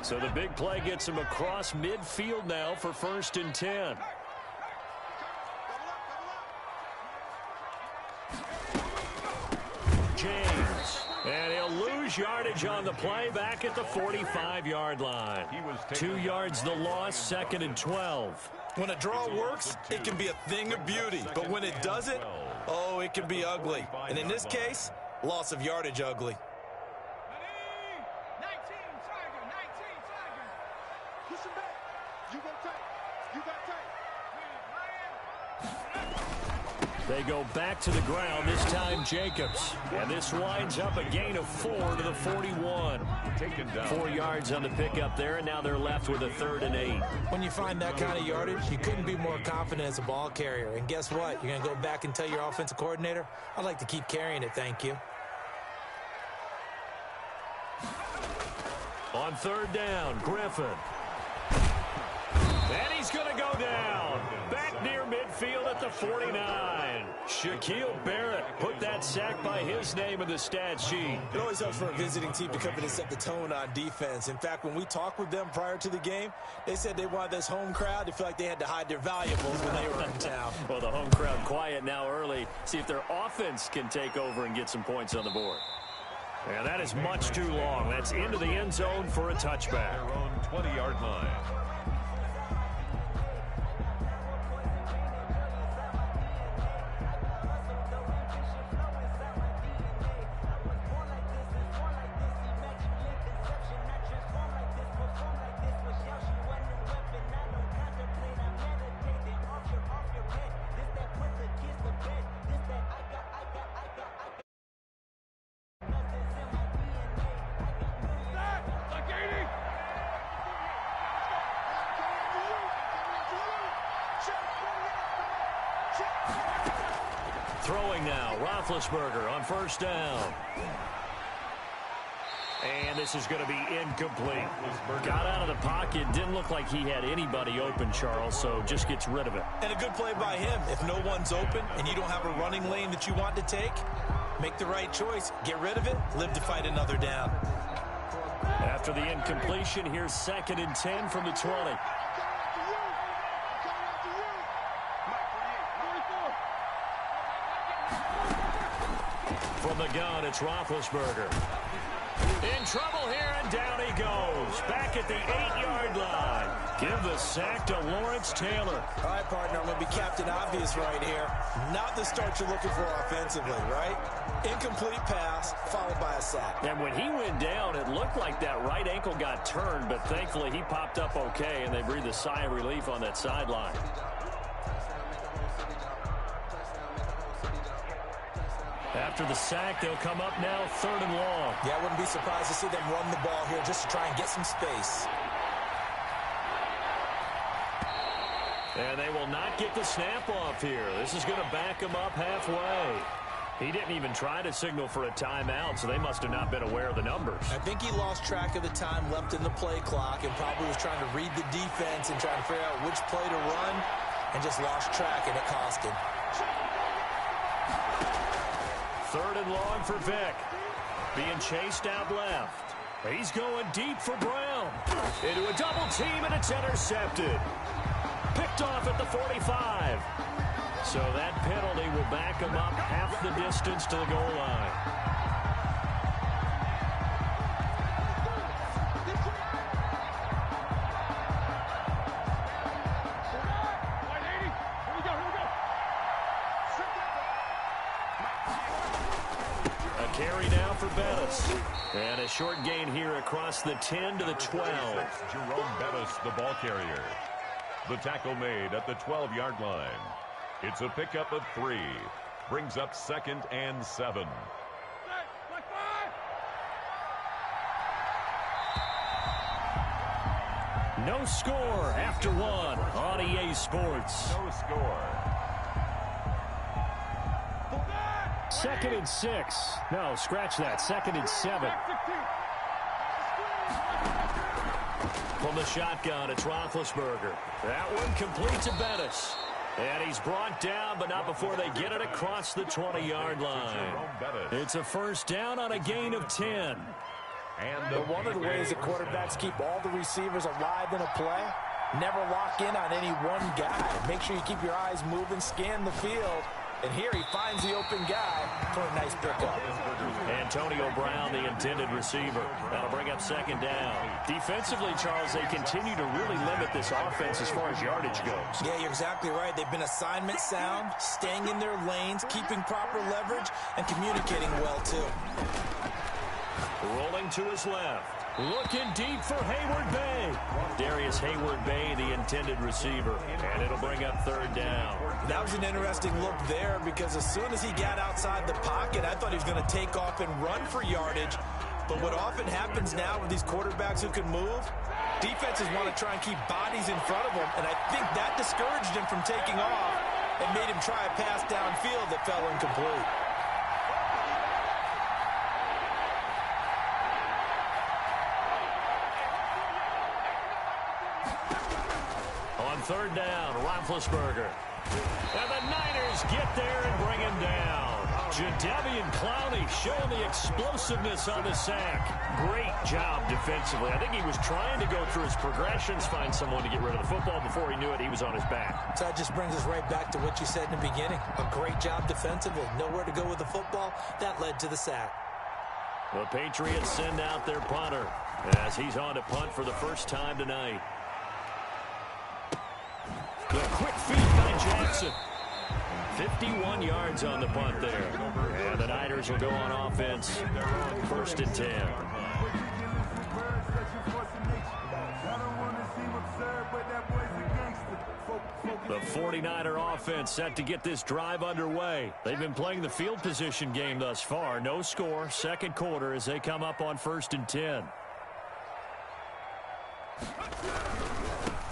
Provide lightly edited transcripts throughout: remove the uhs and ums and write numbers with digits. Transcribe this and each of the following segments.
So the big play gets him across midfield now for 1st and 10. James. And he'll lose yardage on the play back at the 45-yard line. 2 yards the loss, 2nd and 12. When a draw works, it can be a thing of beauty. But when it doesn't, oh, it can be ugly. And in this case, loss of yardage ugly. They go back to the ground, this time Jacobs. And this winds up a gain of 4 to the 41. 4 yards on the pickup there, and now they're left with a 3rd and 8. When you find that kind of yardage, you couldn't be more confident as a ball carrier. And guess what? You're going to go back and tell your offensive coordinator, I'd like to keep carrying it, thank you. On 3rd down, Griffin. And he's going to go down. Back near midfield at the 49. Shaquille Barrett put that sack by his name in the stat sheet. It always helps for a visiting team to come in and set the tone on defense. In fact, when we talked with them prior to the game, they said they wanted this home crowd to feel like they had to hide their valuables when they were in town. Well, the home crowd quiet now early. See if their offense can take over and get some points on the board. And that is much too long. That's into the end zone for a touchback. Their own 20-yard line. Throwing now, Roethlisberger on 1st down. And this is going to be incomplete. Got out of the pocket, didn't look like he had anybody open, Charles, so just gets rid of it. And a good play by him. If no one's open and you don't have a running lane that you want to take, make the right choice. Get rid of it, live to fight another down. After the incompletion, here's 2nd and 10 from the 20. From the gun, it's Roethlisberger. In trouble here, and down he goes. Back at the 8-yard line. Give the sack to Lawrence Taylor. All right, partner, I'm going to be Captain Obvious right here. Not the start you're looking for offensively, right? Incomplete pass, followed by a sack. And when he went down, it looked like that right ankle got turned, but thankfully he popped up okay, and they breathed a sigh of relief on that sideline. After the sack, they'll come up now 3rd and long. Yeah, I wouldn't be surprised to see them run the ball here just to try and get some space. And they will not get the snap off here. This is going to back him up halfway. He didn't even try to signal for a timeout, so they must have not been aware of the numbers. I think he lost track of the time left in the play clock and probably was trying to read the defense and trying to figure out which play to run and just lost track, and it cost him. 3rd and long for Vick. Being chased out left. He's going deep for Brown. Into a double team, and it's intercepted. Picked off at the 45. So that penalty will back him up half the distance to the goal line. Carry now for Bettis. And a short gain here across the 10 to the 12. Jerome Bettis, the ball carrier. The tackle made at the 12-yard line. It's a pickup of 3. Brings up 2nd and 7. No score after 1 on EA Sports. No score. 2nd and 6. No, scratch that. 2nd and 7. From the shotgun, it's Roethlisberger. That one complete to Bettis. And he's brought down, but not before they get it across the 20-yard line. It's a 1st down on a gain of 10. But one of the ways that quarterbacks keep all the receivers alive in a play, never lock in on any one guy. Make sure you keep your eyes moving, scan the field. And here he finds the open guy for a nice pickup. Antonio Brown, the intended receiver. That'll bring up second down. Defensively, Charles, they continue to really limit this offense as far as yardage goes. Yeah, you're exactly right. They've been assignment sound, staying in their lanes, keeping proper leverage, and communicating well, too. Rolling to his left. Looking deep for Hayward-Bay. Darius Hayward-Bay, the intended receiver. And it'll bring up third down. That was an interesting look there because as soon as he got outside the pocket, I thought he was going to take off and run for yardage. But what often happens now with these quarterbacks who can move, defenses want to try and keep bodies in front of them. And I think that discouraged him from taking off and made him try a pass downfield that fell incomplete. Third down, Roethlisberger. And the Niners get there and bring him down. Jadeveon Clowney showing the explosiveness on the sack. Great job defensively. I think he was trying to go through his progressions, find someone to get rid of the football. Before he knew it, he was on his back. So that just brings us right back to what you said in the beginning. A great job defensively. Nowhere to go with the football. That led to the sack. The Patriots send out their punter as he's on to punt for the first time tonight. The quick feed by Jackson. 51 yards on the punt there. And the Niners will go on offense. First and 10. The 49er offense set to get this drive underway. They've been playing the field position game thus far. No score, second quarter as they come up on first and 10.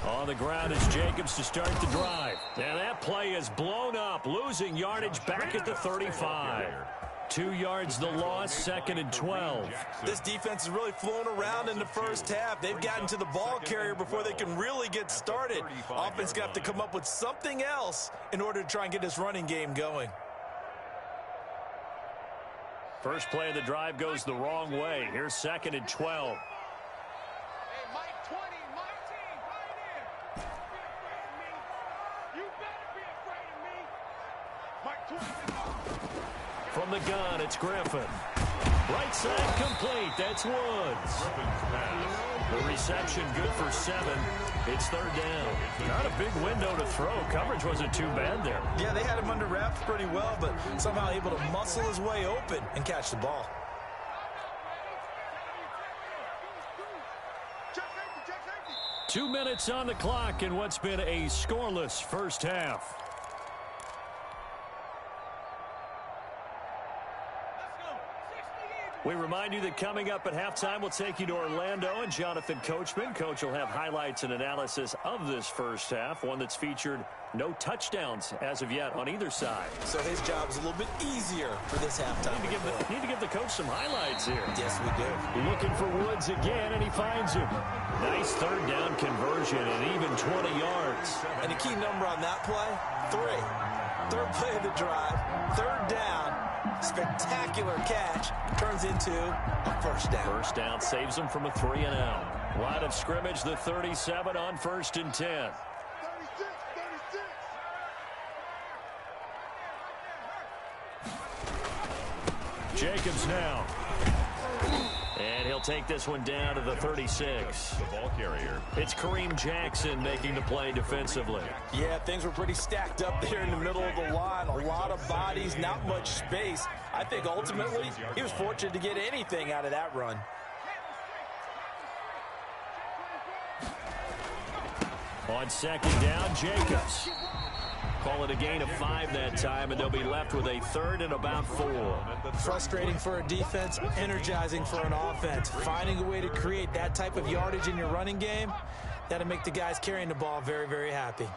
On the ground is Jacobs to start the drive. And that play is blown up, losing yardage back at the 35. 2 yards the loss, second and 12. This defense has really flown around in the first half. They've gotten to the ball carrier before they can really get started. Offense got to come up with something else in order to try and get this running game going. First play of the drive goes the wrong way. Here's second and 12. From the gun, it's Griffin. Right side complete. That's Woods. The reception good for 7. It's third down. Not a big window to throw. Coverage wasn't too bad there. Yeah, they had him under wraps pretty well, but somehow able to muscle his way open and catch the ball. Two minutes on the clock in what's been a scoreless first half. We remind you that coming up at halftime, we'll take you to Orlando and Jonathan Coachman. Coach will have highlights and analysis of this first half, one that's featured no touchdowns as of yet on either side. So his job is a little bit easier for this halftime. Need to give the coach some highlights here. Yes, we do. Looking for Woods again, and he finds him. Nice third down conversion and even 20 yards. And the key number on that play, 3. Third play of the drive, third down. Spectacular catch turns into a first down. First down saves them from a 3-and-out. Line of scrimmage, the 37 on first and 10. Jacobs now. And he'll take this one down to the 36. The ball carrier. It's Kareem Jackson making the play defensively. Yeah, things were pretty stacked up there in the middle of the line. A lot of bodies, not much space. I think ultimately he was fortunate to get anything out of that run. On second down, Jacobs. Call it a gain of 5 that time, and they'll be left with a third and about 4. Frustrating for a defense, energizing for an offense. Finding a way to create that type of yardage in your running game, that'll make the guys carrying the ball very, very happy.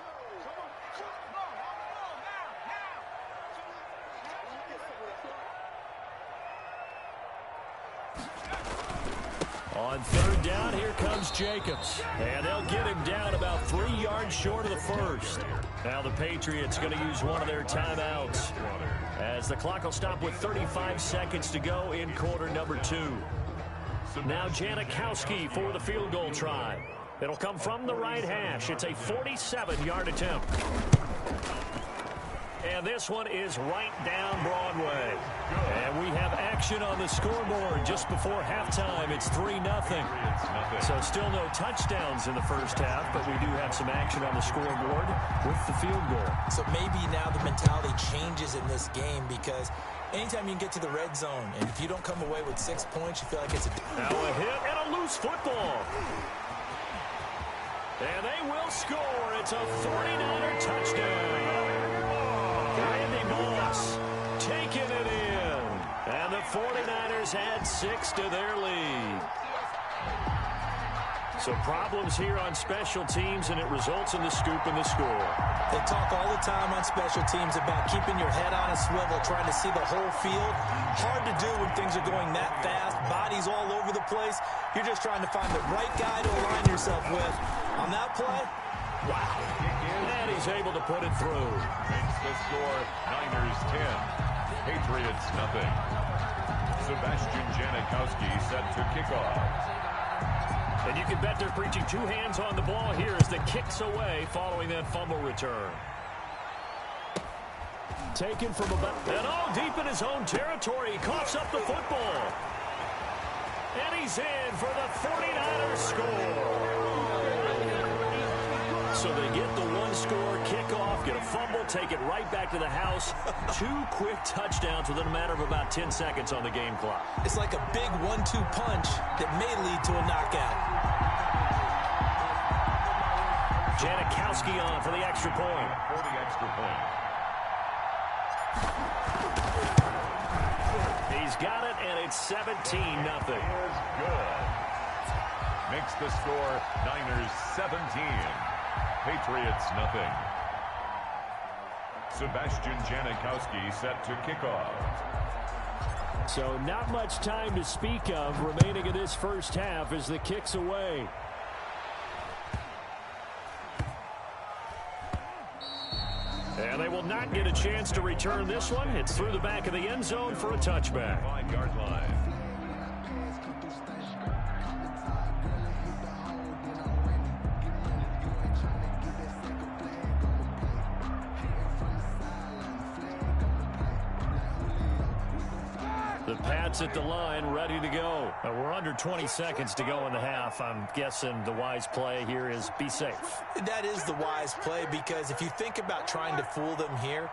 On third down, here comes Jacobs. And they'll get him down about 3 yards short of the first. Now the Patriots going to use one of their timeouts as the clock will stop with 35 seconds to go in quarter number 2. Now Janikowski for the field goal try. It'll come from the right hash. It's a 47-yard attempt. And this one is right down Broadway. And we have action on the scoreboard just before halftime. It's 3-0. So still no touchdowns in the first half, but we do have some action on the scoreboard with the field goal. So maybe now the mentality changes in this game because anytime you can get to the red zone, and if you don't come away with 6 points, you feel like it's a... Now a hit and a loose football. And they will score. It's a 49er touchdown. Randy Moss taking it in. And the 49ers add 6 to their lead. So problems here on special teams, and it results in the scoop and the score. They talk all the time on special teams about keeping your head on a swivel, trying to see the whole field. Hard to do when things are going that fast, bodies all over the place. You're just trying to find the right guy to align yourself with. On that play, wow. And he's able to put it through. Makes the score Niners 10, Patriots nothing. Sebastian Janikowski set to kick off. And you can bet they're preaching 2 hands on the ball here as the kick's away following that fumble return. Taken from about... And deep in his own territory. He coughs up the football. And he's in for the 49ers score. So they get the 1-score kickoff, get a fumble, take it right back to the house. 2 quick touchdowns within a matter of about 10 seconds on the game clock. It's like a big 1-2 punch that may lead to a knockout. Janikowski on for the extra point. For the extra point. He's got it, and it's 17-0. Good. Makes the score Niners 17. Patriots nothing. Sebastian Janikowski set to kick off. So not much time to speak of remaining in this first half as the kick's away. And they will not get a chance to return this one. It's through the back of the end zone for a touchback. 5-yard line. The Pats at the line, ready to go. We're under 20 seconds to go in the half. I'm guessing the wise play here is be safe. That is the wise play because if you think about trying to fool them here,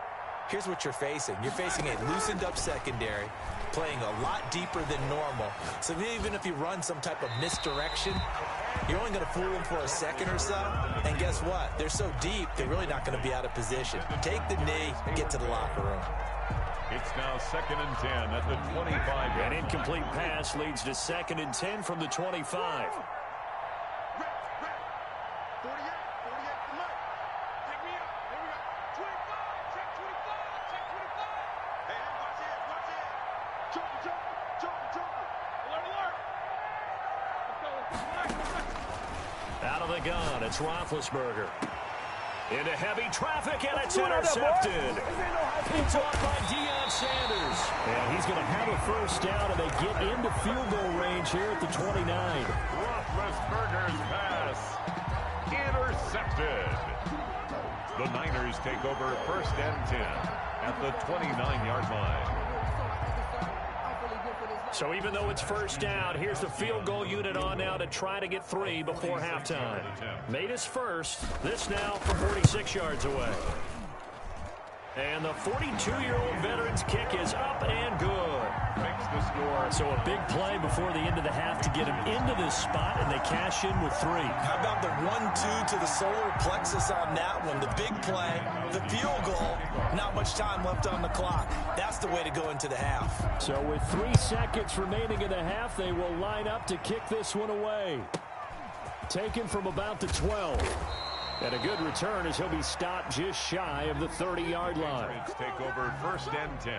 here's what you're facing. You're facing a loosened up secondary, playing a lot deeper than normal. So even if you run some type of misdirection, you're only going to fool them for a second or so. And guess what? They're so deep, they're really not going to be out of position. Take the knee, get to the locker room. It's now 2nd and 10 at the 25. An incomplete pass leads to 2nd and 10 from the 25. Out of the gun, it's Roethlisberger. Into heavy traffic, and it's intercepted. Picked off by Deion Sanders. And he's going to have a first down, and they get into field goal range here at the 29. Roethlisberger's pass intercepted. The Niners take over 1st and 10 at the 29-yard line. So even though it's first down, here's the field goal unit on now to try to get 3 before halftime. Made his first. This now from 46 yards away. And the 42-year-old veteran's kick is up and good. Makes the score. So a big play before the end of the half to get him into this spot, and they cash in with 3. How about the 1-2 to the solar plexus on that one? The big play, the field goal, not much time left on the clock. That's the way to go into the half. So with 3 seconds remaining in the half, they will line up to kick this one away. Taken from about the 12. And a good return as he'll be stopped just shy of the 30-yard line. Patriots take over 1st and 10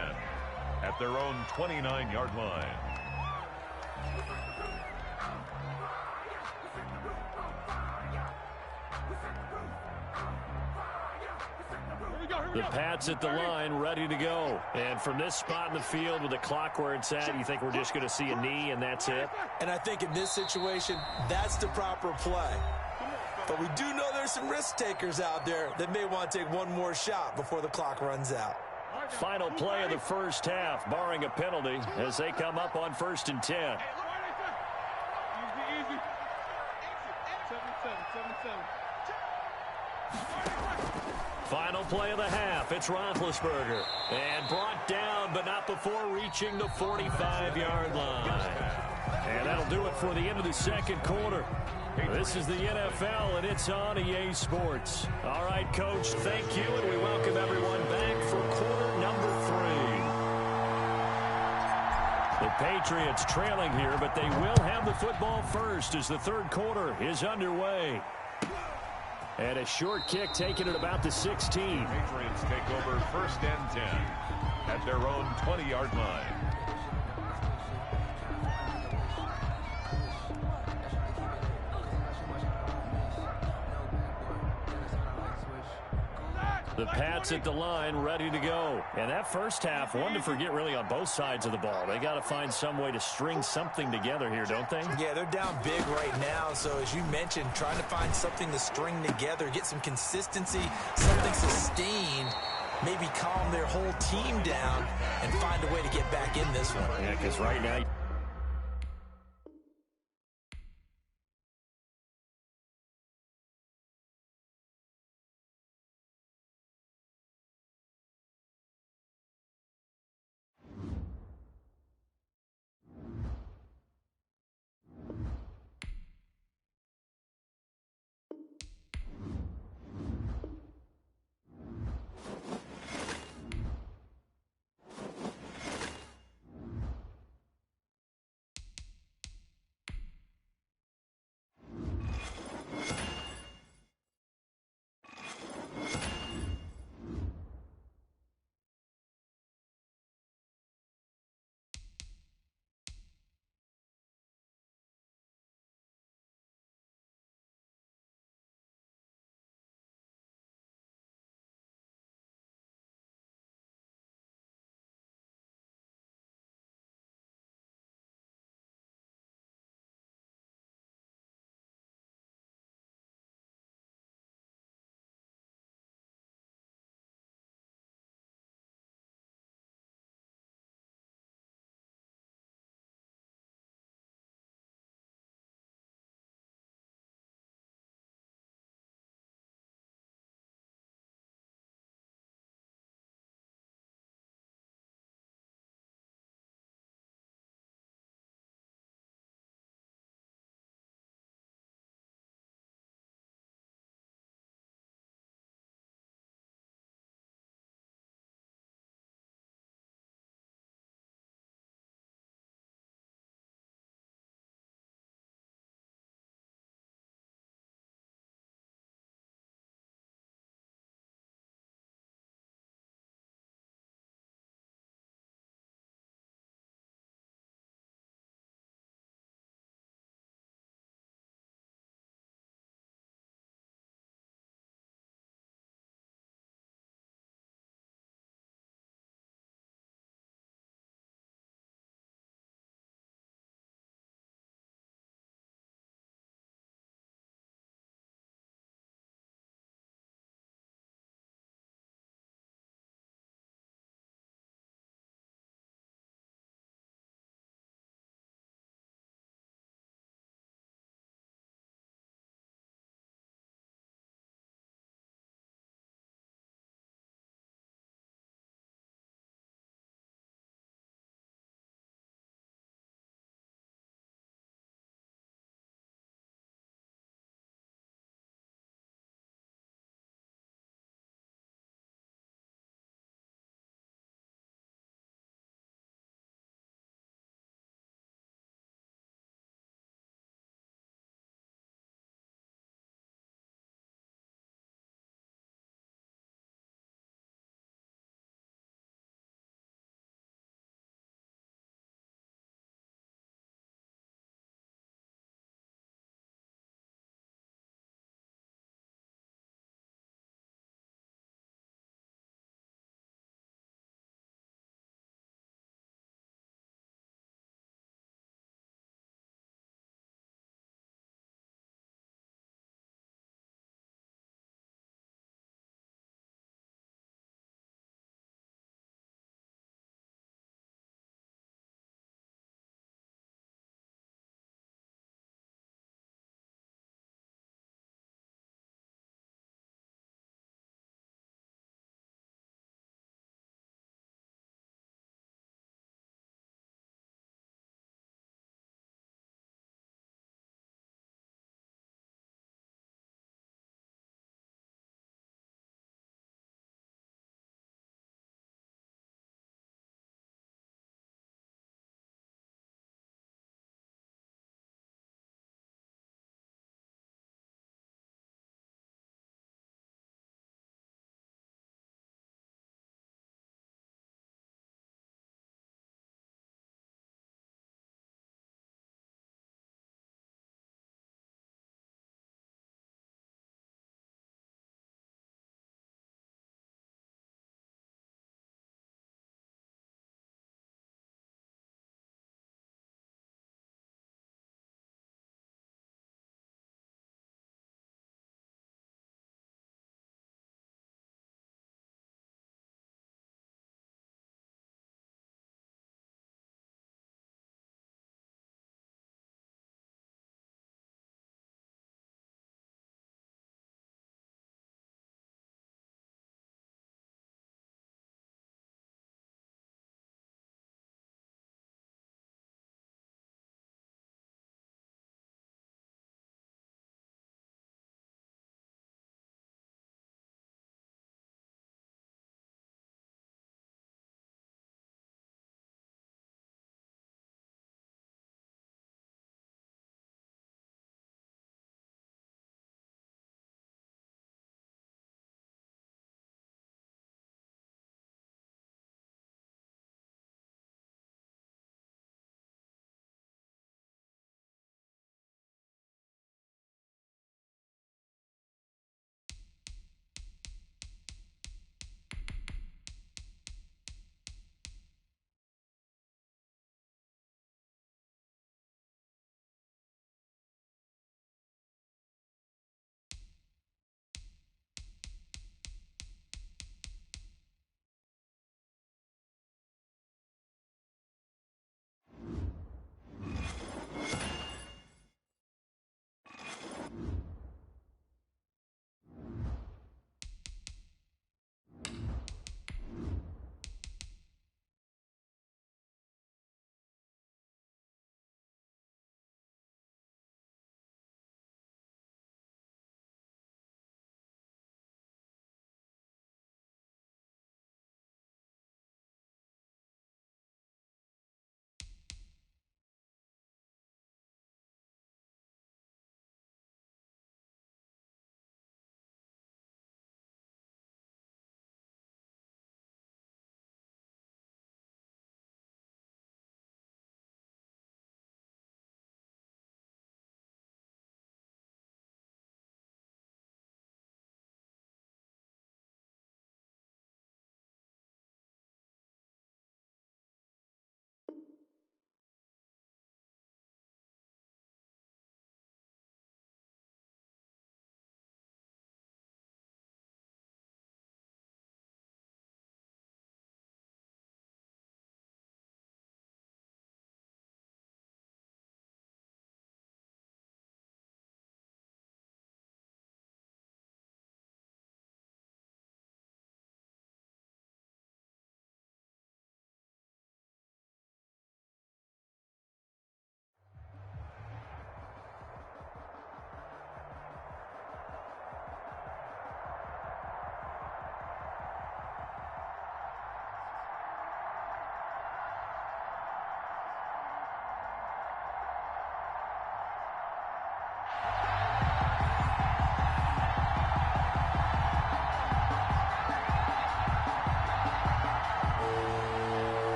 at their own 29-yard line. The Pats at the line, ready to go. And from this spot in the field with the clock where it's at, you think we're just going to see a knee and that's it? And I think in this situation, that's the proper play. But we do know there's some risk takers out there that may want to take one more shot before the clock runs out. Final play of the first half, barring a penalty, as they come up on 1st and 10. Final play of the half, it's Roethlisberger. And brought down, but not before reaching the 45-yard line. And that'll do it for the end of the second quarter. This is the NFL, and it's on EA Sports. All right, Coach, thank you, and we welcome everyone back for quarter number 3. The Patriots trailing here, but they will have the football first as the third quarter is underway. And a short kick taken at about the 16. Patriots take over 1st and 10 at their own 20-yard line. The Pats at the line, ready to go. And that first half, one to forget really on both sides of the ball. They got to find some way to string something together here, don't they? Yeah, they're down big right now. So as you mentioned, trying to find something to string together, get some consistency, something sustained, maybe calm their whole team down and find a way to get back in this one. Yeah, because right now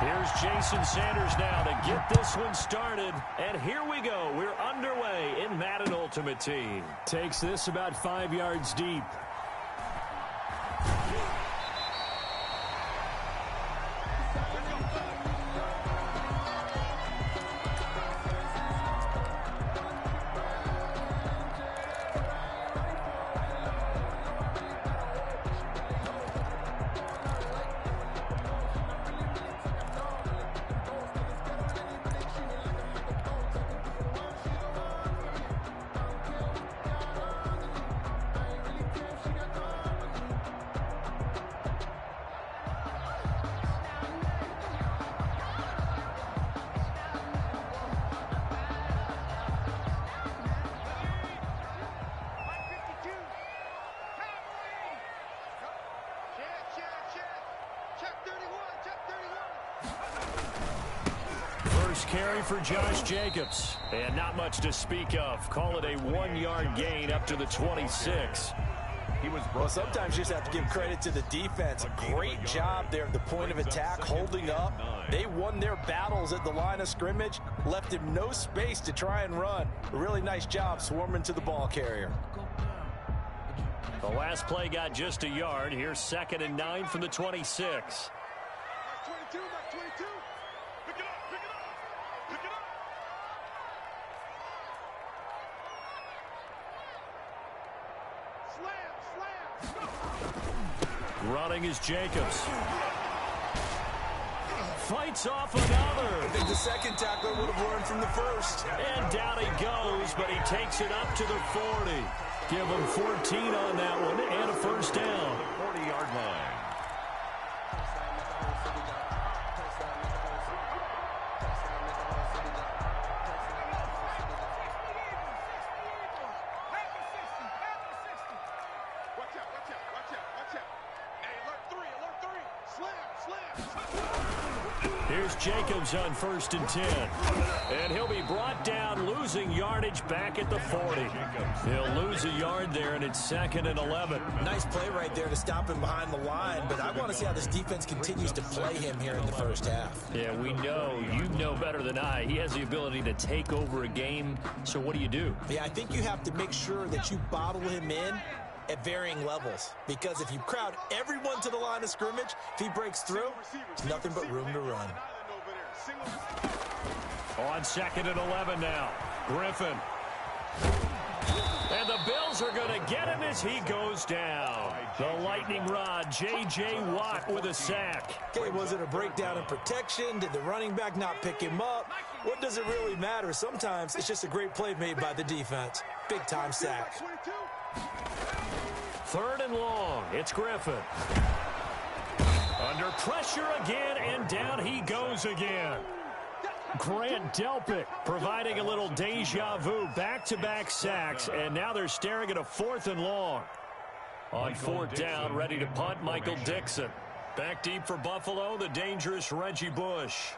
Here's Jason Sanders now to get this one started. And here we go. We're underway in Madden Ultimate Team. Takes this about 5 yards deep. First carry for Josh Jacobs. And not much to speak of. Call it a 1-yard gain up to the 26. Well, sometimes you just have to give credit to the defense. Great job there at the point of attack, holding up. They won their battles at the line of scrimmage, left him no space to try and run. A really nice job swarming to the ball carrier. The last play got just a yard. Here's 2nd and 9 from the 26. Running is Jacobs. Fights off another. I think the second tackler would have learned from the first. And down he goes, but he takes it up to the 40. Give him 14 on that one and a first down. 40-yard line. Here's Jacobs on 1st and 10. And he'll be brought down, losing yardage back at the 40. He'll lose a yard there, and it's 2nd and 11. Nice play right there to stop him behind the line, but I want to see how this defense continues to play him here in the first half. Yeah, we know. You know better than I. He has the ability to take over a game, so what do? Yeah, I think you have to make sure that you bottle him in at varying levels, because if you crowd everyone to the line of scrimmage, if he breaks through, there's nothing but room to run. On 2nd and 11 now, Griffin. And the Bills are going to get him as he goes down. The lightning rod, J.J. Watt with a sack. Okay, was it a breakdown in protection? Did the running back not pick him up? What does it really matter? Sometimes it's just a great play made by the defense. Big-time sack. 3rd and long. It's Griffin. Under pressure again, and down he goes again. Grant Delpit providing a little deja vu. Back-to-back sacks, and now they're staring at a 4th and long. On 4th down, ready to punt, Michael Dixon. Back deep for Buffalo, the dangerous Reggie Bush.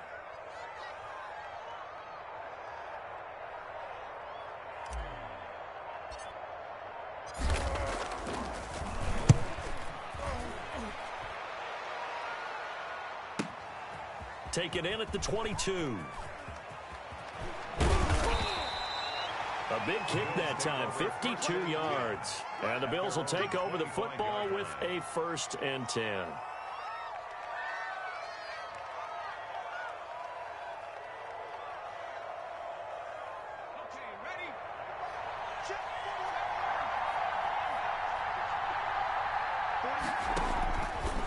Take it in at the 22. A big kick that time, 52 yards. And the Bills will take over the football with a 1st and 10.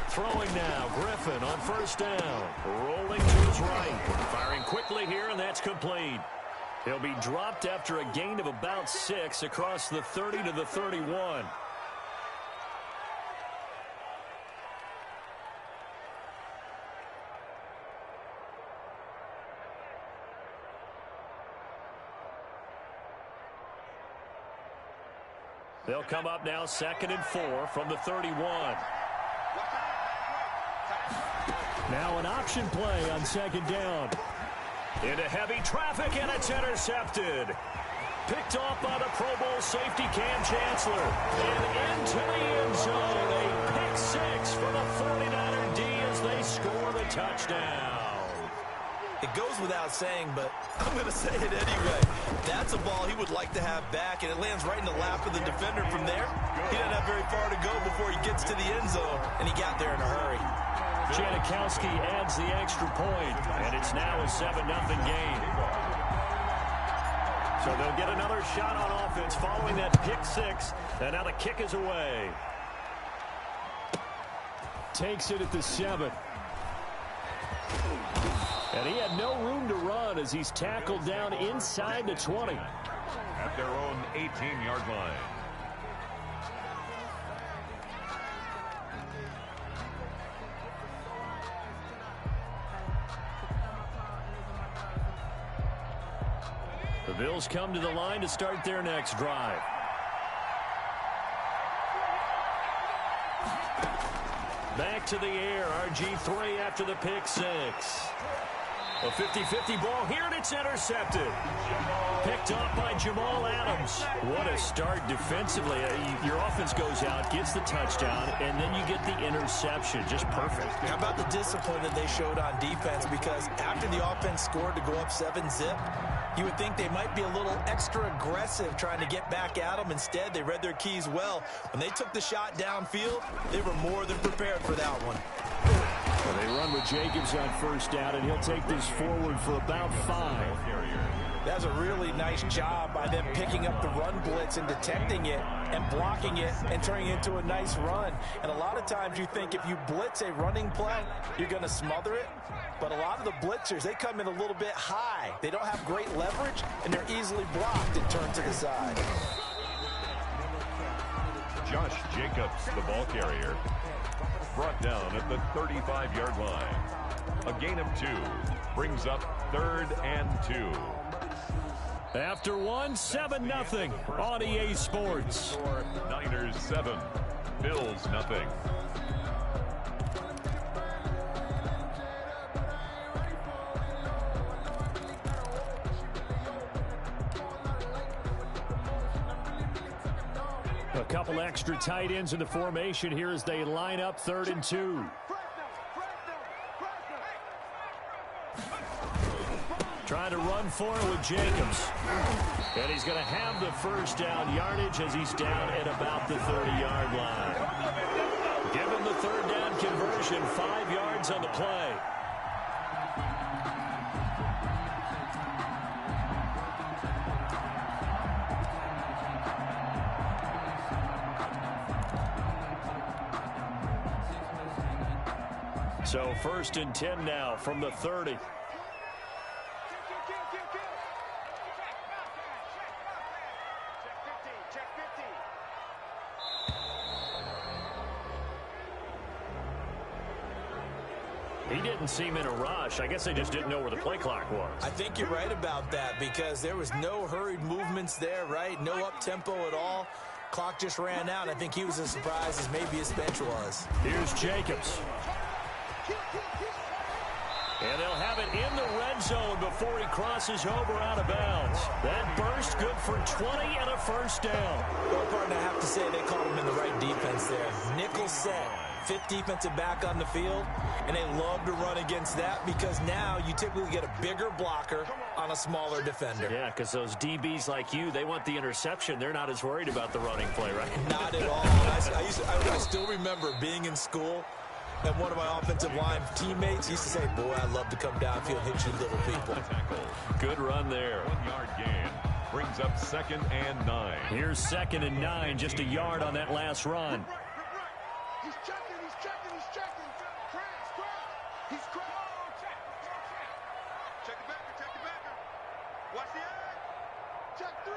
Throwing now, Griffin on 1st down. Rolling to his right. Firing quickly here, and that's complete. He'll be dropped after a gain of about 6 across the 30 to the 31. They'll come up now 2nd and 4 from the 31. Now an option play on 2nd down. Into heavy traffic, and it's intercepted. Picked off by the Pro Bowl safety Cam Chancellor. And into the end zone. A pick 6 for the 49er D as they score the touchdown. It goes without saying, but I'm going to say it anyway. That's a ball he would like to have back, and it lands right in the lap of the defender from there. He doesn't have very far to go before he gets to the end zone, and he got there in a hurry. Janikowski adds the extra point, and it's now a 7-0 game. So they'll get another shot on offense following that pick six, and now the kick is away. Takes it at the 7. And he had no room to run as he's tackled down inside the 20. At their own 18-yard line. The Bills come to the line to start their next drive. Back to the air, RG3 after the pick six. A 50-50 ball here, and it's intercepted. Picked off by Jamal Adams. What a start defensively. Your offense goes out, gets the touchdown, and then you get the interception. Just perfect. How about the discipline that they showed on defense? Because after the offense scored to go up 7-zip, you would think they might be a little extra aggressive trying to get back at them. Instead, they read their keys well. When they took the shot downfield, they were more than prepared for that one. Well, they run with Jacobs on first down, and he'll take this forward for about 5. That's a really nice job by them picking up the run blitz and detecting it and blocking it and turning it into a nice run. And a lot of times you think if you blitz a running play, you're going to smother it. But a lot of the blitzers, they come in a little bit high. They don't have great leverage, and they're easily blocked and turned to the side. Josh Jacobs, the ball carrier, brought down at the 35-yard line. A gain of 2 brings up 3rd and 2. After 7-0 on EA Sports. Niners 7, Bills nothing. A couple extra tight ends in the formation here as they line up 3rd and 2. Trying to run for it with Jacobs. And he's going to have the first down yardage as he's down at about the 30-yard line. Given the 3rd down conversion, 5 yards on the play. So 1st and 10 now from the 30. He didn't seem in a rush. I guess they just didn't know where the play clock was. I think you're right about that because there was no hurried movements there, right? No up-tempo at all. Clock just ran out. I think he was as surprised as maybe his bench was. Here's Jacobs. And they'll have it in the red zone before he crosses over out of bounds. That burst good for 20 and a first down. Well, partner, I have to say they caught him in the right defense there. Nickel set, 5th defensive back on the field, and they love to run against that because now you typically get a bigger blocker on a smaller defender. Yeah, because those DBs like you, they want the interception. They're not as worried about the running play, right? Not at all. I still remember being in school, and one of my offensive line teammates used to say, boy, I'd love to come downfield and hit you little people. Good run there. 1-yard gain brings up 2nd and 9. Here's 2nd and 9, just a yard on that last run. He's checking. He's check the backer. Watch the eye. Check 3.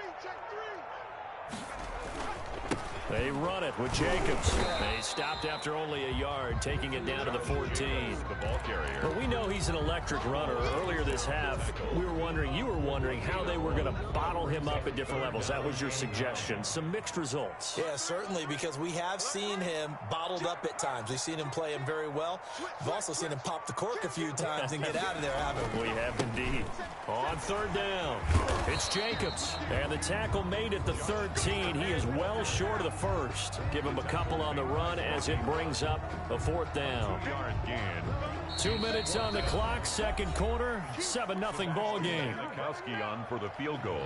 They run it with Jacobs. They stopped after only a yard, taking it down to the 14. The ball carrier. But we know he's an electric runner. Earlier this half, you were wondering how they were going to bottle him up at different levels. That was your suggestion. Some mixed results. Yeah, certainly, because we have seen him bottled up at times. We've seen him play him very well. We've also seen him pop the cork a few times and get out of there, haven't we? We have indeed. On 3rd down, it's Jacobs. And the tackle made at the 13. He is well short of the first. Give him a couple on the run as it brings up a 4th down. 2-yard gain. 2 minutes on the clock, second quarter, 7-0 ball game. Janikowski on for the field goal.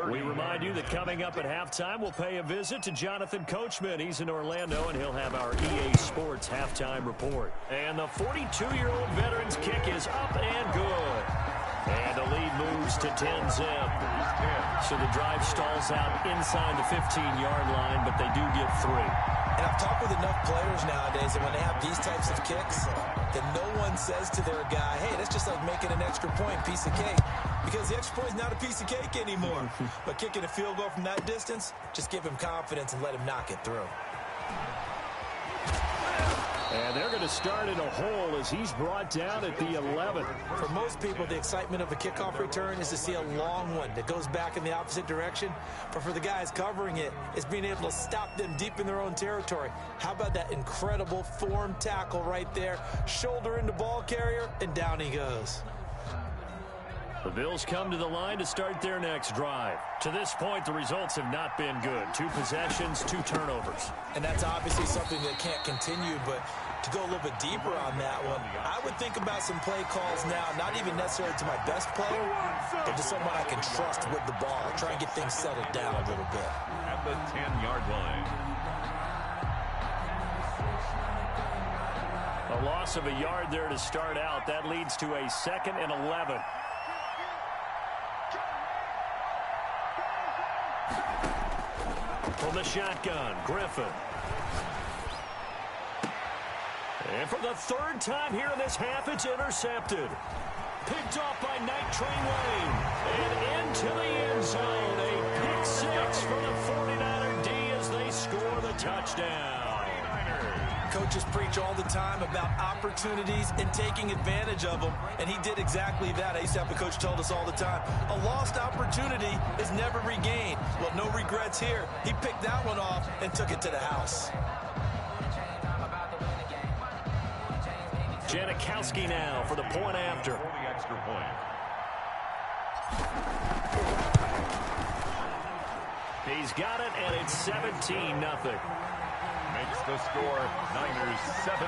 We remind you that coming up at halftime, we'll pay a visit to Jonathan Coachman. He's in Orlando, and he'll have our EA Sports halftime report. And the 42-year-old veteran's kick is up and good. And the lead moves to 10-zip. So the drive stalls out inside the 15-yard line, but they do get 3. And I've talked with enough players nowadays that when they have these types of kicks, that no one says to their guy, hey, that's just like making an extra point, piece of cake. Because the extra point is not a piece of cake anymore. But kicking a field goal from that distance, just give him confidence and let him knock it through. And they're going to start in a hole as he's brought down at the 11. For most people, the excitement of a kickoff return is to see a long one that goes back in the opposite direction. But for the guys covering it, it's being able to stop them deep in their own territory. How about that incredible form tackle right there? Shoulder into ball carrier, and down he goes. The Bills come to the line to start their next drive. To this point, the results have not been good. 2 possessions, 2 turnovers. And that's obviously something that can't continue, but to go a little bit deeper on that one, I would think about some play calls now, not even necessarily to my best player, but to someone I can trust with the ball. Try and get things settled down a little bit. At the 10-yard line. A loss of a yard there to start out. That leads to a 2nd and 11. From the shotgun, Griffin. And for the 3rd time here in this half, it's intercepted. Picked off by Night Train Lane. And into the end zone. A pick 6 for the 49er D as they score the touchdown. Coaches preach all the time about opportunities and taking advantage of them, and he did exactly that. I used to have a coach told us all the time, a lost opportunity is never regained. Well, no regrets here. He picked that one off and took it to the house. Janikowski now for the point after. For the extra point. He's got it, and it's 17-0. Makes the score Niners 17.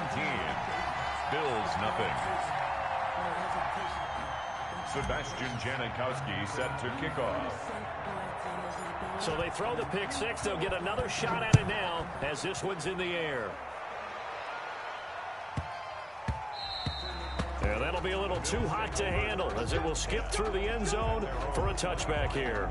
Bills nothing. Sebastian Janikowski set to kick off. So they throw the pick 6. They'll get another shot at it now as this one's in the air. And that'll be a little too hot to handle as it will skip through the end zone for a touchback here.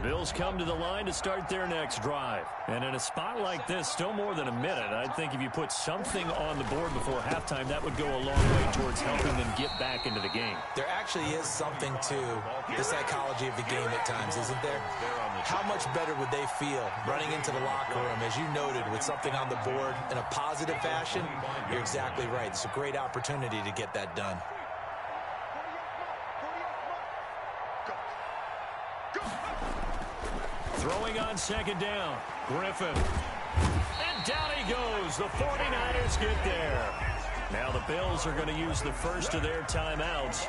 Bills come to the line to start their next drive. And in a spot like this, still more than a minute, I think if you put something on the board before halftime, that would go a long way towards helping them get back into the game. There actually is something to the psychology of the game at times, isn't there? How much better would they feel running into the locker room, as you noted, with something on the board in a positive fashion? You're exactly right. It's a great opportunity to get that done. Throwing on 2nd down, Griffin. And down he goes. The 49ers get there. Now the Bills are going to use the first of their timeouts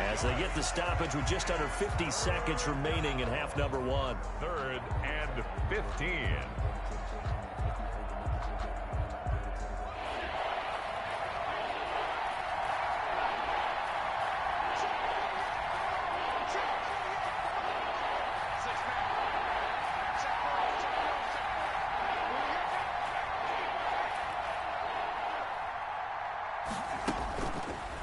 as they get the stoppage with just under 50 seconds remaining in half number 1. 3rd and 15.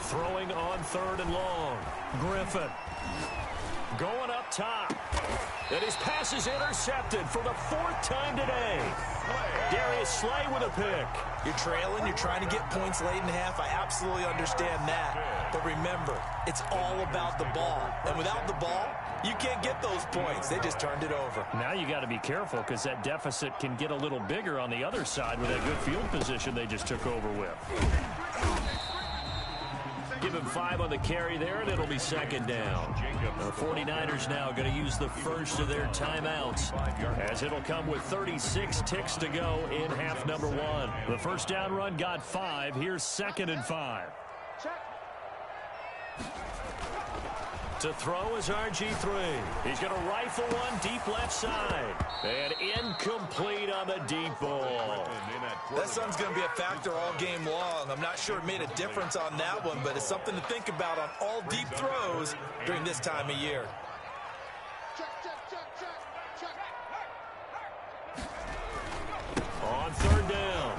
Throwing on 3rd and long. Griffin going up top. And his pass is intercepted for the 4th time today. Darius Slay with a pick. You're trailing. You're trying to get points late in half. I absolutely understand that. But remember, it's all about the ball. And without the ball, you can't get those points. They just turned it over. Now you got to be careful because that deficit can get a little bigger on the other side with that good field position they just took over with. give him 5 on the carry there, and it'll be second down. The 49ers now going to use the first of their timeouts, as it'll come with 36 ticks to go in half number 1. The first down run got 5. Here's 2nd and 5. To throw is RG3. He's going to rifle one deep left side. And incomplete on the deep ball. That sun's going to be a factor all game long. I'm not sure it made a difference on that one, but it's something to think about on all deep throws during this time of year. On 3rd down,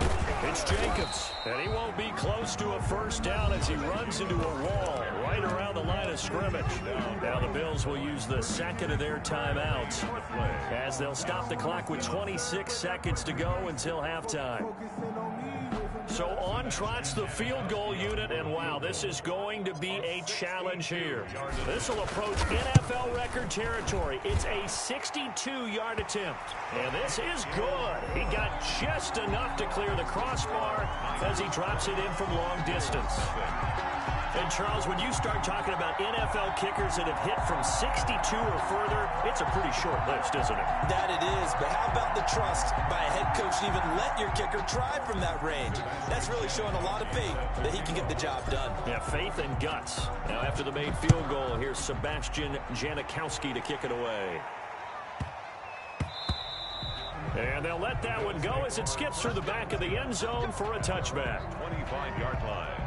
it's Jacobs, and he won't be close to a first down as he runs into a wall right around the line of scrimmage. Now the Bills will use the second of their timeouts as they'll stop the clock with 26 seconds to go until halftime. So on trots the field goal unit, and wow, this is going to be a challenge here. This will approach NFL record territory. It's a 62-yard attempt, and this is good. He got just enough to clear the crossbar as he drops it in from long distance. And Charles, when you start talking about NFL kickers that have hit from 62 or further, it's a pretty short list, isn't it? That it is, but how about the trust by a head coach to even let your kicker try from that range? That's really showing a lot of faith that he can get the job done. Yeah, faith and guts. Now after the made field goal, here's Sebastian Janikowski to kick it away. And they'll let that one go as it skips through the back of the end zone for a touchback. 25-yard line.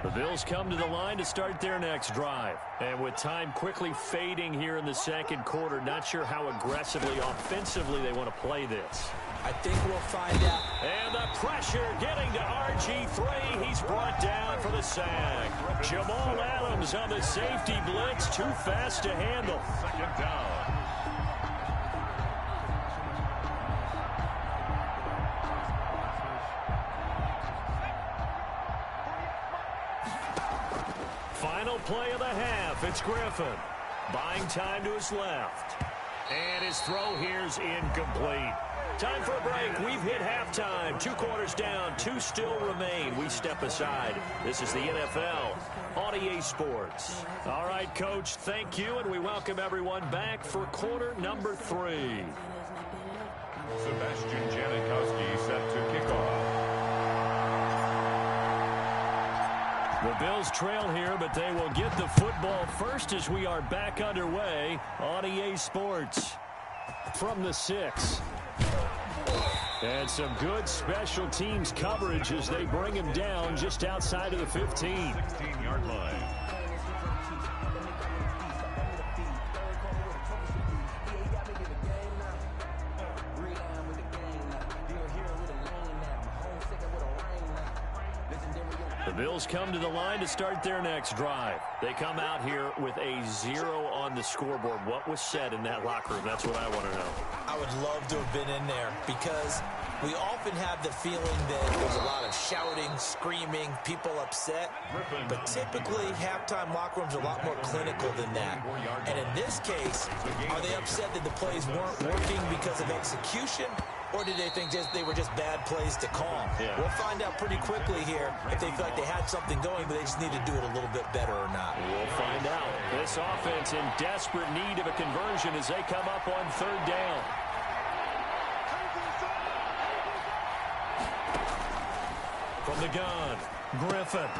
The Bills come to the line to start their next drive. And with time quickly fading here in the second quarter, not sure how aggressively, offensively they want to play this. I think we'll find out. And the pressure getting to RG3. He's brought down for the sack. Jamal Adams on the safety blitz. Too fast to handle. Second down. Final play of the half. It's Griffin. Buying time to his left. And his throw here's incomplete. Time for a break. We've hit halftime. 2 quarters down. 2 still remain. We step aside. This is the NFL on EA Sports. All right, Coach, thank you, and we welcome everyone back for quarter number 3. Sebastian Janikowski set to kick off. The Bills trail here, but they will get the football first as we are back underway on EA Sports. From the 6. And some good special teams coverage as they bring him down just outside of the 15. 16-yard line. The Bills come to the line to start their next drive. They come out here with a 0 on the scoreboard. What was said in that locker room? That's what I want to know. I would love to have been in there because we often have the feeling that there's a lot of shouting, screaming, people upset. But typically, halftime locker rooms are a lot more clinical than that. And in this case, are they upset that the plays weren't working because of execution? Or did they think they were just bad plays to call? Yeah. We'll find out pretty quickly here if they feel like they had something going, but they just need to do it a little bit better or not. We'll find out. This offense in desperate need of a conversion as they come up on 3rd down. From the gun, Griffin.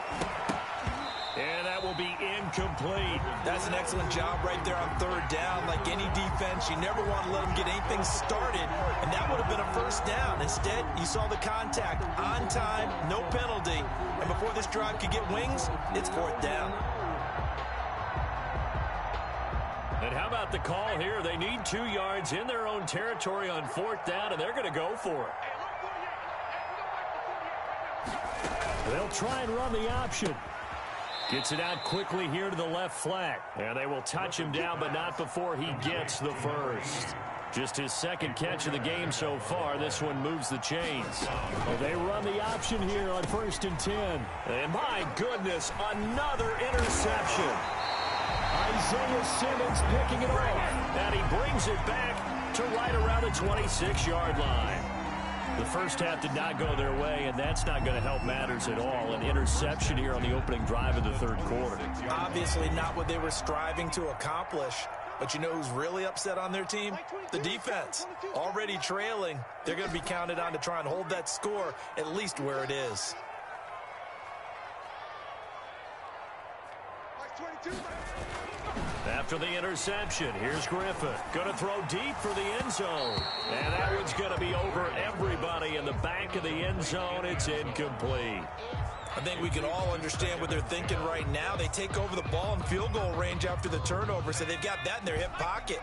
And that will be incomplete. That's an excellent job right there on 3rd down. Like any defense, you never want to let them get anything started, and that would have been a first down. Instead, you saw the contact on time, no penalty, and before this drive could get wings, it's 4th down. And how about the call here? They need 2 yards in their own territory on 4th down, and they're going to go for it. They'll try and run the option. Gets it out quickly here to the left flat. And they will touch him down, but not before he gets the first. Just his 2nd catch of the game so far. This one moves the chains. Well, they run the option here on 1st and 10. And my goodness, another interception. Isaiah Simmons picking it off. And he brings it back to right around the 26-yard line. The first half did not go their way, and that's not going to help matters at all. An interception here on the opening drive of the third quarter. Obviously not what they were striving to accomplish. But you know who's really upset on their team? The defense. Already trailing. They're going to be counted on to try and hold that score at least where it is. After the interception, here's Griffin. Going to throw deep for the end zone. And that one's going to be over everybody in the back of the end zone. It's incomplete. I think we can all understand what they're thinking right now. They take over the ball in field goal range after the turnover, so they've got that in their hip pocket.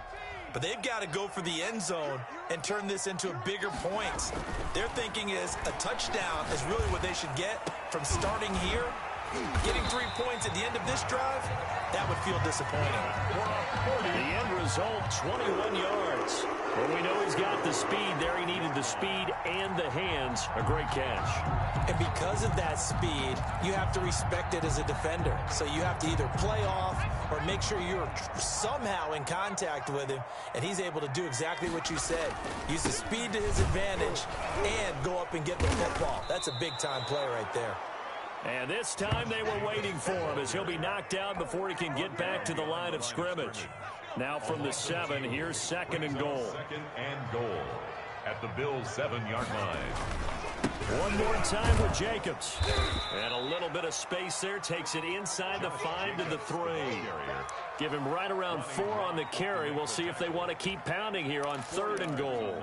But they've got to go for the end zone and turn this into a bigger points. Their thinking is a touchdown is really what they should get from starting here. Getting 3 points at the end of this drive, that would feel disappointing. The end result, 21 yards. Well, we know he's got the speed there. He needed the speed and the hands. A great catch. And because of that speed, you have to respect it as a defender. So you have to either play off or make sure you're somehow in contact with him, and he's able to do exactly what you said. Use the speed to his advantage and go up and get the football. That's a big-time play right there. And this time they were waiting for him as he'll be knocked down before he can get back to the line of scrimmage. Now from the 7, here's second and goal. Second and goal at the Bills' 7-yard line. One more time with Jacobs. And a little bit of space there. Takes it inside the 5 to the 3. Give him right around 4 on the carry. We'll see if they want to keep pounding here on 3rd and goal.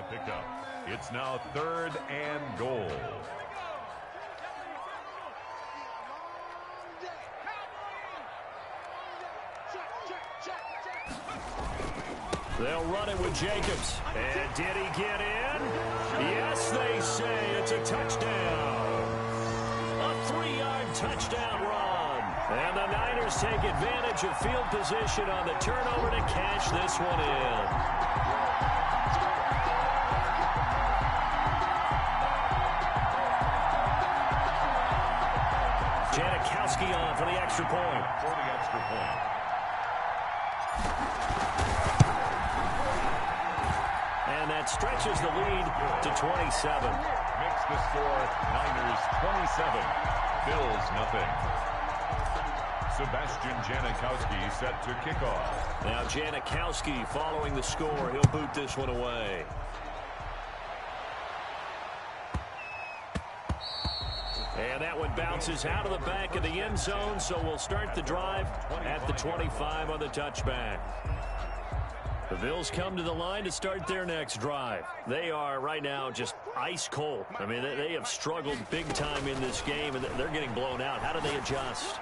It's now 3rd and goal. They'll run it with Jacobs. And did he get in? Yes, they say it's a touchdown. A 3-yard touchdown run. And the Niners take advantage of field position on the turnover to cash this one in. Janikowski on for the extra point. For the extra point. And that stretches the lead to 27. Makes the score Niners 27, Bills nothing. Sebastian Janikowski set to kick off. Now Janikowski following the score. He'll boot this one away. And that one bounces out of the back of the end zone, so we'll start the drive at the 25 on the touchback. The Bills come to the line to start their next drive. They are right now just ice cold. I mean, they have struggled big time in this game, and they're getting blown out. How do they adjust?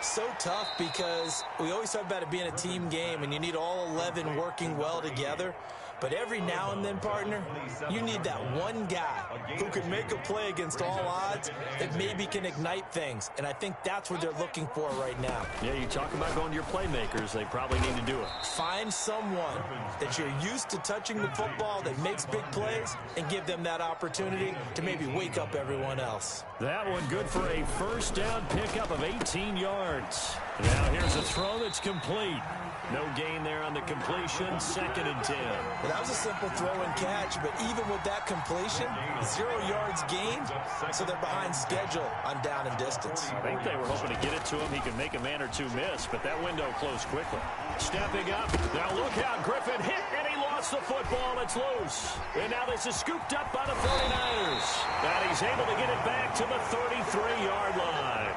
So tough because we always talk about it being a team game, and you need all 11 working well together. But every now and then, partner, you need that one guy who can make a play against all odds that maybe can ignite things. And I think that's what they're looking for right now. Yeah, you talk about going to your playmakers. They probably need to do it. Find someone that you're used to touching the football that makes big plays and give them that opportunity to maybe wake up everyone else. That one good for a first down pickup of 18 yards. Now here's a throw that's complete. No gain there on the completion. 2nd and 10. Well, that was a simple throw and catch, but even with that completion, 0 yards gained, so they're behind schedule on down and distance. I think they were hoping to get it to him. He could make a man or two miss, but that window closed quickly. Stepping up. Now look out. Griffin hit, and he lost the football. It's loose. And now this is scooped up by the 49ers. And he's able to get it back to the 33-yard line.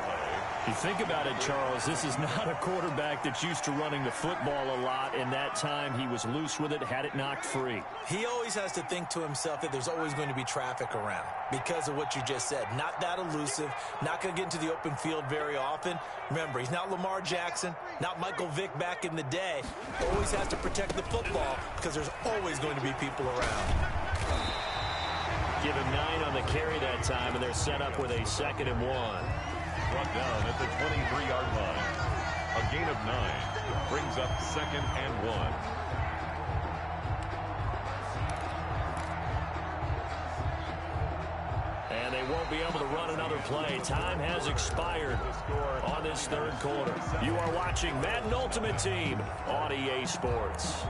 You think about it, Charles, this is not a quarterback that's used to running the football a lot, and that time he was loose with it, had it knocked free. He always has to think to himself that there's always going to be traffic around because of what you just said. Not that elusive, not going to get into the open field very often. Remember, he's not Lamar Jackson, not Michael Vick back in the day. Always has to protect the football because there's always going to be people around. Give him 9 on the carry that time, and they're set up with a 2nd and 1. Brought down at the 23-yard line. A gain of 9 brings up 2nd and 1. And they won't be able to run another play. Time has expired on this third quarter. You are watching Madden Ultimate Team on EA Sports.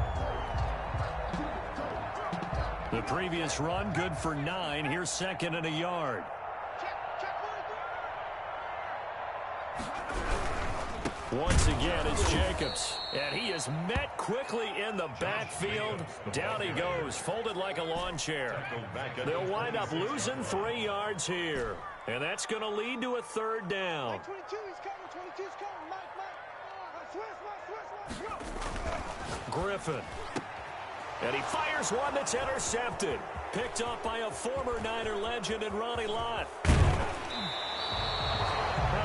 The previous run, good for 9. Here's second and a yard. Once again, it's Jacobs. And he is met quickly in the backfield. Down he goes, folded like a lawn chair. They'll wind up losing 3 yards here. And that's going to lead to a third down. Griffin. And he fires one that's intercepted. Picked up by a former Niner legend in Ronnie Lott. Now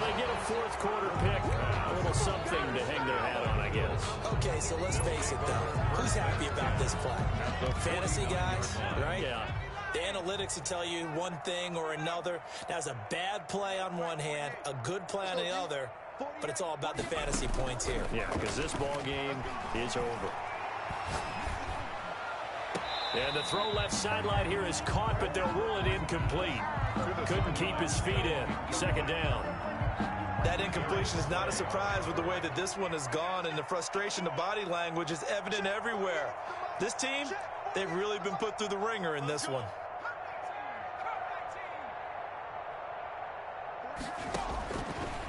they get a fourth quarter pick. A little something to hang their hat on, I guess. Okay, so let's face it, though. Who's happy about this play? Fantasy guys, right? Yeah. The analytics will tell you one thing or another. That's a bad play on one hand, a good play on the other, but it's all about the fantasy points here. Yeah, because this ball game is over. And the throw left sideline here is caught, but they'll rule it incomplete. Couldn't keep his feet in. Second down. That incompletion is not a surprise with the way that this one has gone, and the frustration, the body language is evident everywhere. This team, they've really been put through the ringer in this one.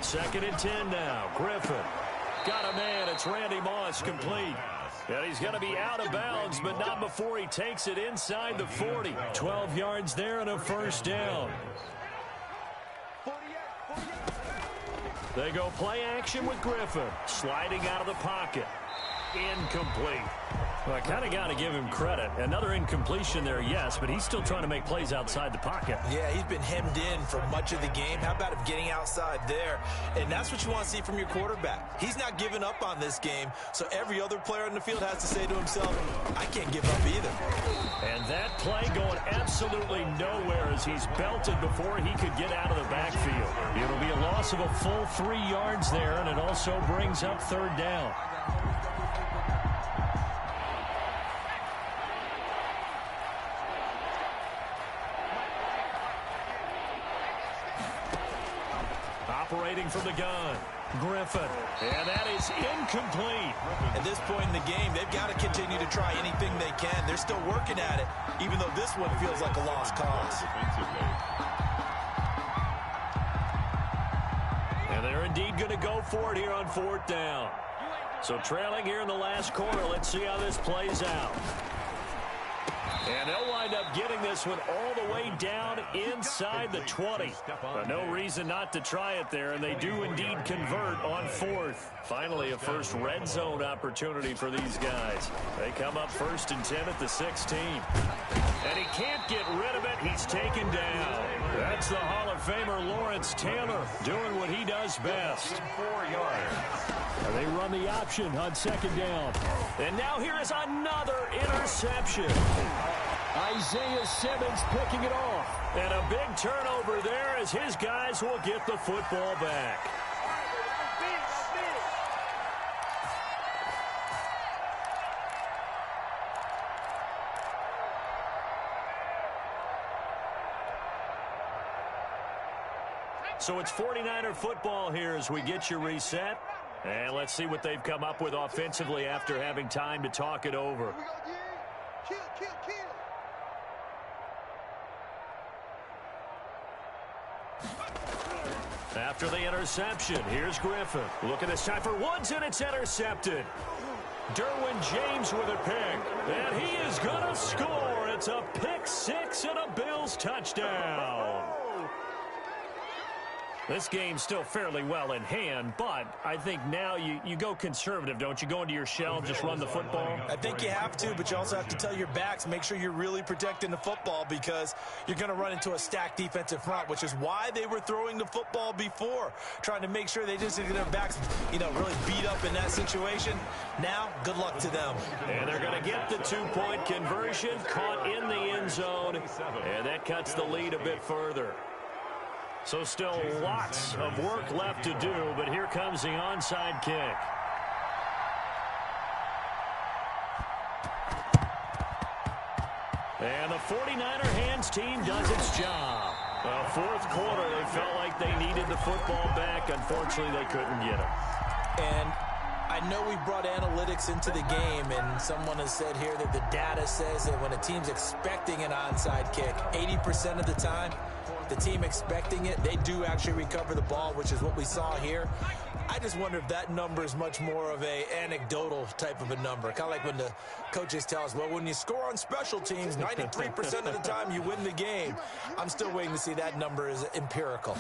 Second and 10 now. Griffin. Got a man. It's Randy Moss, complete. And he's going to be out of bounds, but not before he takes it inside the 40. 12 yards there and a first down. They go play action with Griffin. Sliding out of the pocket. Incomplete. Well, I kind of got to give him credit. Another incompletion there, yes, but he's still trying to make plays outside the pocket. Yeah, he's been hemmed in for much of the game. How about him getting outside there? And that's what you want to see from your quarterback. He's not giving up on this game, so every other player on the field has to say to himself, I can't give up either. And that play going absolutely nowhere as he's belted before he could get out of the backfield. It'll be a loss of a full 3 yards there, and it also brings up third down. Operating from the gun, Griffin, and that is incomplete. At this point in the game, they've got to continue to try anything they can. They're still working at it, even though this one feels like a lost cause. And they're indeed going to go for it here on fourth down. So trailing here in the last quarter, let's see how this plays out. And they'll wind up getting this one all the way down inside the 20. But no reason not to try it there, and they do indeed convert on fourth. Finally, a first red zone opportunity for these guys. They come up first and 10 at the 16. And he can't get rid of it. He's taken down. That's the Hall of Famer Lawrence Taylor doing what he does best. 4 yards. And they run the option on second down. And now here is another interception. Isaiah Simmons picking it off. And a big turnover there as his guys will get the football back. So it's 49er football here as we get you reset. And let's see what they've come up with offensively after having time to talk it over. After the interception, here's Griffin. Looking this time for Woods, and it's intercepted. Derwin James with a pick. And he is going to score. It's a pick six and a Bills touchdown. This game's still fairly well in hand, but I think now you go conservative, don't you? Go into your shell, just run the football? I think you have to, but you also have to tell your backs, make sure you're really protecting the football because you're going to run into a stacked defensive front, which is why they were throwing the football before, trying to make sure they just get their backs, really beat up in that situation. Now, good luck to them. And they're going to get the 2-point conversion, caught in the end zone, and that cuts the lead a bit further. So still lots of work left to do, but here comes the onside kick. And the 49er hands team does its job. Well, fourth quarter, they felt like they needed the football back. Unfortunately, they couldn't get it. And I know we brought analytics into the game, and someone has said here that the data says that when a team's expecting an onside kick, 80% of the time, the team expecting it, they do actually recover the ball, which is what we saw here. I just wonder if that number is much more of a anecdotal type of a number. Kind of like when the coaches tell us, well, when you score on special teams, 93% of the time you win the game. I'm still waiting to see that number is empirical.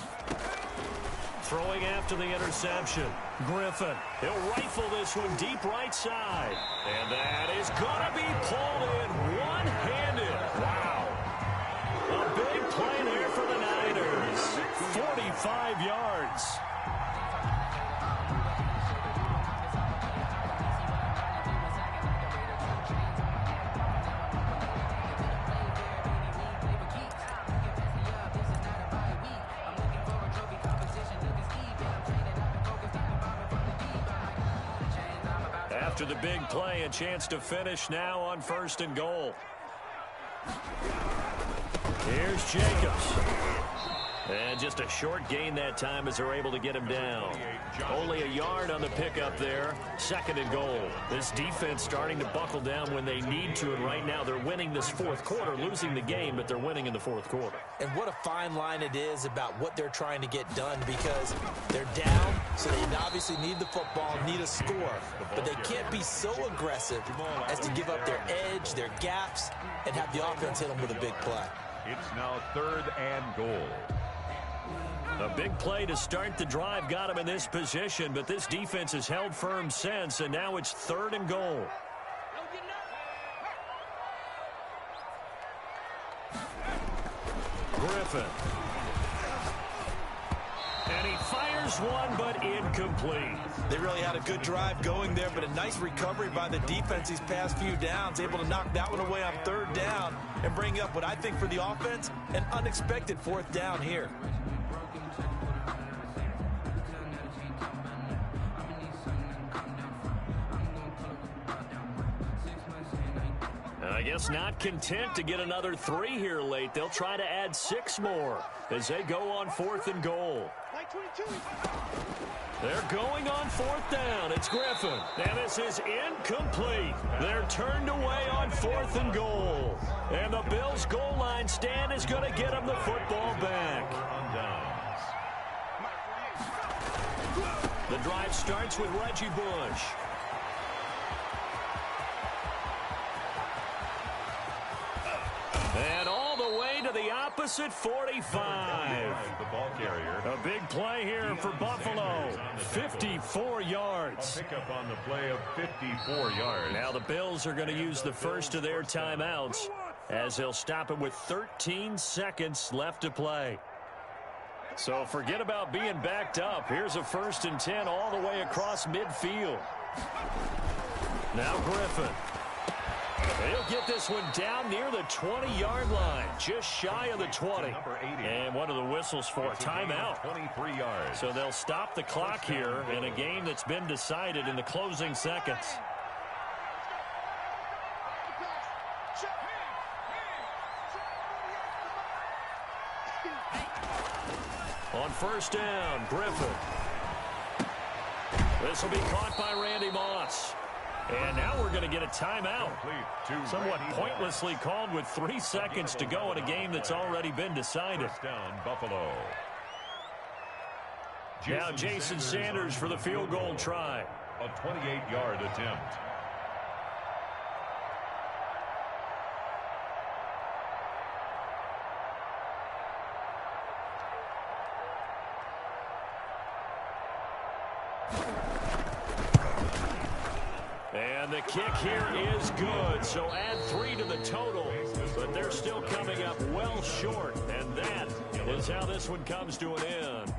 Throwing after the interception. Griffin. He'll rifle this one deep right side. And that is going to be pulled in one-handed. Wow. A big play there for the Niners. 45 yards. After the big play, a chance to finish now on 1st and goal. Here's Jacobs. And just a short gain that time as they're able to get him down. Only a yard on the pickup there. 2nd and goal. This defense starting to buckle down when they need to, and right now they're winning this fourth quarter, losing the game, but they're winning in the fourth quarter. And what a fine line it is about what they're trying to get done, because they're down, so they obviously need the football, need a score. But they can't be so aggressive as to give up their edge, their gaps, and have the offense hit them with a big play. It's now 3rd and goal. A big play to start the drive got him in this position, but this defense has held firm since, and now it's 3rd and goal. Griffin. And he fires one, but incomplete. They really had a good drive going there, but a nice recovery by the defense these past few downs, able to knock that one away on 3rd down and bring up what I think for the offense, an unexpected 4th down here. I guess not content to get another 3 here late. They'll try to add 6 more as they go on 4th and goal. They're going on 4th down. It's Griffin. And this is incomplete. They're turned away on 4th and goal. And the Bills' goal line stand is going to get them the football back. The drive starts with Reggie Bush. And all the way to the opposite 45. The ball carrier. A big play here for Buffalo. 54 yards. A pickup on the play of 54 yards. Now the Bills are going to use the first of their timeouts as they'll stop it with 13 seconds left to play. So forget about being backed up. Here's a 1st and 10 all the way across midfield. Now Griffin. He'll get this one down near the 20-yard line, just shy of the 20. And what are the whistles for? Timeout. 23 yards. So they'll stop the clock here in a game that's been decided in the closing seconds. On 1st down, Griffin. This will be caught by Randy Moss. And now we're going to get a timeout. Somewhat pointlessly called with 3 seconds to go in a game that's already been decided. First down, Buffalo. Now Jason Sanders for the field goal try. A 28-yard attempt. And the kick here is good, so add 3 to the total, but they're still coming up well short, and that is how this one comes to an end.